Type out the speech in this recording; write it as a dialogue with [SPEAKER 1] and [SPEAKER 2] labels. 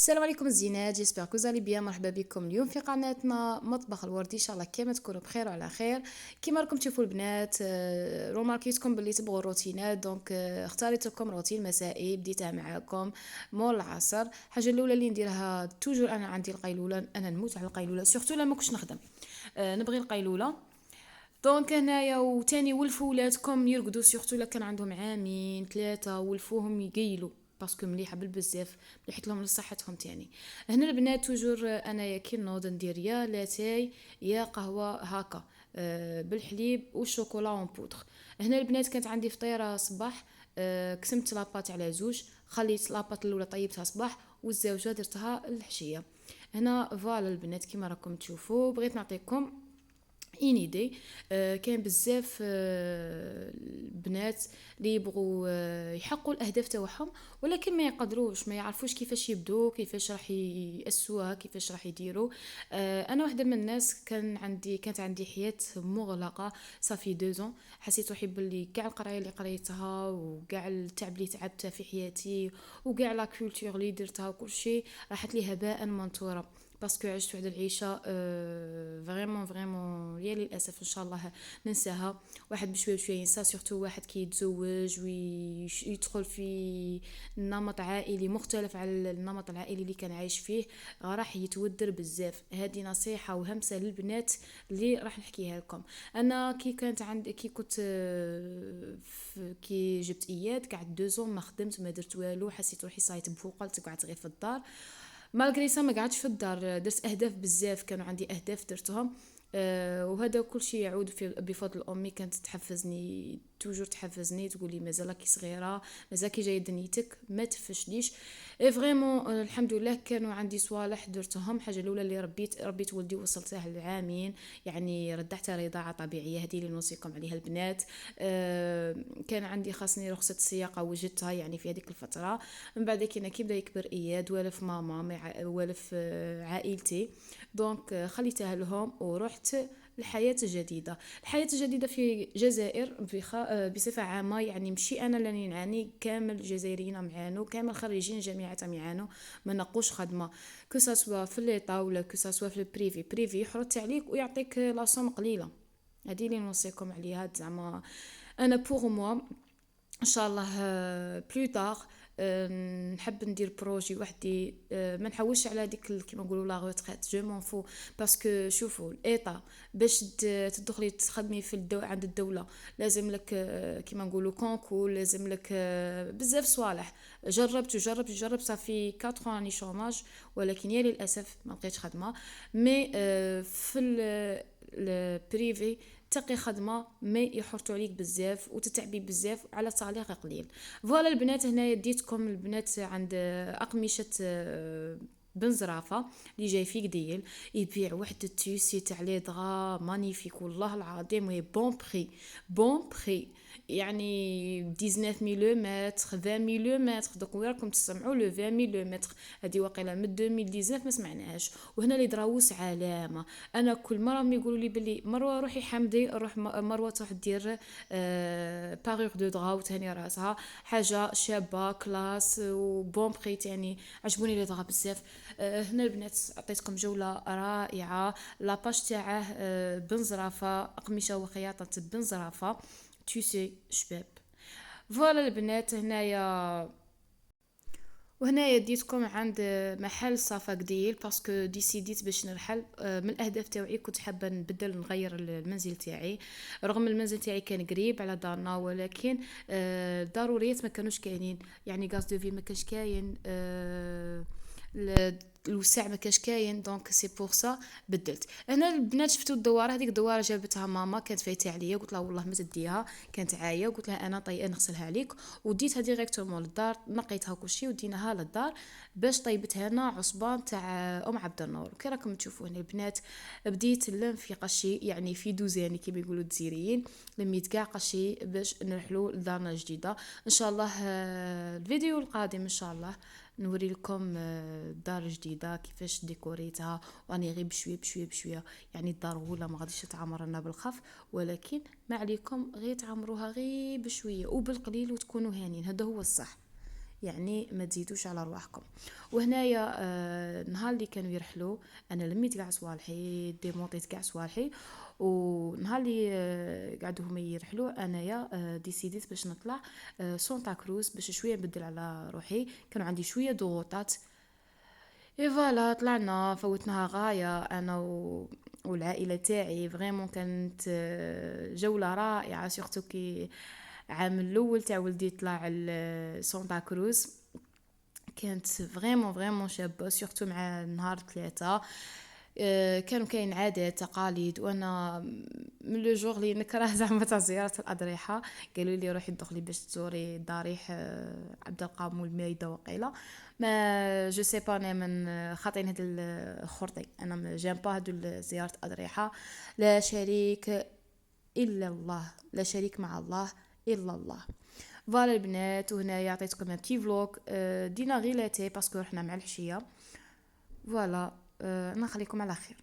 [SPEAKER 1] السلام عليكم الزينات، جيسبر كو زالي بيان. مرحبا بكم اليوم في قناتنا مطبخ الوردي. ان شاء الله كيما تكونوا بخير وعلى خير. كيما راكم تشوفوا البنات، روماركيتكم باللي تبغوا الروتينات، دونك اختاريت لكم روتين مسائي بديتها معاكم مول العصر. الحاجه الاولى اللي نديرها توجور، انا عندي القيلوله، انا نموت على القيلوله سورتو لما كنتش نخدم. نبغي القيلوله. دونك هنايا وتاني ولفوا ولادكم يرقدوا، سورتو الا كان عندهم عامين ثلاثه ولفوهم يقيلوا باسكو مليحه بالبزاف، مليحت لهم لصحتهم تاني. هنا البنات توجور انايا كي نوض ندير يا لاتاي يا قهوه هكا، بالحليب والشوكولا اون بودر. هنا البنات كانت عندي فطيره صباح، قسمت لاباط على زوج، خليت لاباط الاولى طيبتها صباح والزوجه درتها الحشيه. هنا فوالا البنات كيما راكم تشوفوا، بغيت نعطيكم اين ايدي. كاين بزاف البنات اللي يبغوا يحققوا الاهداف تاعهم، ولكن ما يقدروش، ما يعرفوش كيفاش يبدو، كيفاش راح ياسوها، كيفاش راح يديروا. انا واحده من الناس كانت عندي حياه مغلقه صافي 2 حسيت روحي باللي كاع القرايه اللي قريتها وكاع التعب اللي تعبته في حياتي وكاع لا كولتور اللي درتها وكل شيء راحت لي هباء منثورا، باسكو عشت واحد العيشه فريمون فريمون يا للاسف ان شاء الله ننساها. واحد بشويه بشويه ينسى، سورتو واحد كي يتزوج ويدخل في نمط عائلي مختلف على النمط العائلي اللي كان عايش فيه، راح يتودر بزاف. هذه نصيحه وهمسه للبنات اللي راح نحكيها لكم. انا كي كانت عندي كي كنت كي جبت اياد قعدت 2 ما خدمت ما درت والو، حسيت روحي صايت بفوقه تقعد غير في الدار. مالغري سا ما قعدتش في الدار، درت اهداف بزاف، كانوا عندي اهداف درتهم. وهذا كل شيء يعود بفضل امي، كانت تحفزني توجور، تحفزني تقولي مازالك صغيره، مازالك جايه دنيتك ما تفشليش. اي فريمون الحمد لله كانوا عندي صوالح درتهم. الحاجه الاولى اللي ربيت ولدي وصلته لعامين، يعني ردعته رضاعه طبيعيه، هذه اللي نوصيكم عليها البنات. كان عندي خاصني رخصه السياقه وجدتها يعني في هذيك الفتره. من بعد كي بدا يكبر اياد والف ماما والف عائلتي، دونك خليتها لهم ورحت الحياة الجديدة في الجزائر بصفة عامة. يعني مشي أنا اللي نعاني، كامل الجزائريين معانوا، كامل خريجين جامعات يعانوا، ما نقوش خدمة كساسوا في ليطا ولا كساسوا في البريفي. بريفي يحرط عليك ويعطيك لاصوم قليلة، هذه اللي نوصيكم عليها زعما. انا بوغ موا ان شاء الله بلو تار نحب ندير بروجي وحدي، ما نحوش على ديك كيما نقولوا لا روتريت جو مون فو. باسكو شوفوا الايطا باش تدخلي تخدمي في عند الدوله لازم لك كيما نقولوا كونكور، لازم لك بزاف صوالح. جربت صافي 4 اني شوماج، ولكن يا للاسف ما لقيتش خدمه. مي في البريفي تقي خدمه ما يحرطوا عليك بزاف وتتعبي بزاف على صالير قليل. فوالا البنات هنا ديتكم البنات عند اقمشه بن زرافه اللي جاي في قديل، يبيع واحد التيسي تاع لي دغا مانيفيك والله العظيم، وهي بون بري بون بري. يعني 19 ملم 20 ملم، دوك وراكم تسمعوا لو 20 ملم، هذه واقيلا من 2019 ما سمعناهاش. وهنا لي دراوس علامه. انا كل مره ما يقولوا لي بلي مروه روحي حمدي، روح مروه تروح دير بارور دو دغا وتهني راسها، حاجه شابه كلاس وبون بري يعني. عجبوني لي دغا بزاف. هنا البنات عطيتكم جوله رائعه. لاباج تاعه بن زرافه، قميشه وخياطه بن زرافه تيسي شباب. فوالا البنات هنايا، وهنا ديتكم عند محل صافا قديل باسكو ديسيديت باش نرحل. من الاهداف تاعي كنت حابه نبدل نغير المنزل تاعي، رغم المنزل تاعي كان قريب على دارنا، ولكن الضروريات ما كانوش كاينين. يعني غاز دو في ما كانش كاين، الوسع ما كاش كاين، دونك سي بور سا بدلت. انا البنات شفتوا الدواره، هذيك الدواره جابتها ماما، كانت فايته عليا، قلت لها والله ما تديها، كانت عايه، قلت لها انا نغسلها عليك، وديتها ديريكتومون للدار، نقيتها كلشي وديناها للدار باش طيبتها لنا عصبان تاع ام عبد النور. كي راكم تشوفوا هنا البنات بديت نلم في قشي، يعني في دوزاني كيما يقولوا الجزائريين، لميت كاع قشي باش نرحلوا لدارنا الجديده ان شاء الله. الفيديو القادم ان شاء الله نوري لكم الدار الجديده كيفاش ديكوريتها، واني غير بشويه بشويه بشويه. يعني الدار ولا ما غاديش تعمر لنا بالخف، ولكن ما عليكم غير تعمروها غير بشويه وبالقليل وتكونوا هانين، هذا هو الصح. يعني ما تزيدوش على رواحكم. وهنايا نهار اللي كانوا يرحلوا انا لميت كاع صوالحي، ديمونطيت كاع صوالحي، ونهار اللي قعدوا هما يرحلوا انايا ديسيديت باش نطلع سانتا كروز باش شويه نبدل على روحي. كانوا عندي شويه ضغوطات، اي فوالا طلعنا فوتناها غايه انا والعائله تاعي. فريمون كانت جوله رائعه، سورتو كي عام الاول تاع ولدي طلع سانتا كروز كانت فريمون شابه، سورتو مع نهار 3. كانوا كاين عادات تقاليد، وانا من لو جور لي نكره زعما تاع زياره الاضرحه. قالوا لي روحي دخلي باش تزوري ضريح عبد القامو المايده وقيله. ما جو سي با انا من خاطين هاد الخرطي، انا ما جام با هادو زياره اضرحه. لا شريك الا الله، لا شريك مع الله الا الله. فوالا البنات، وهنا عطيتكم ان بتي فلوق دينا غير لاتي باسكو رحنا مع الحشيه. فوالا نخليكم على خير.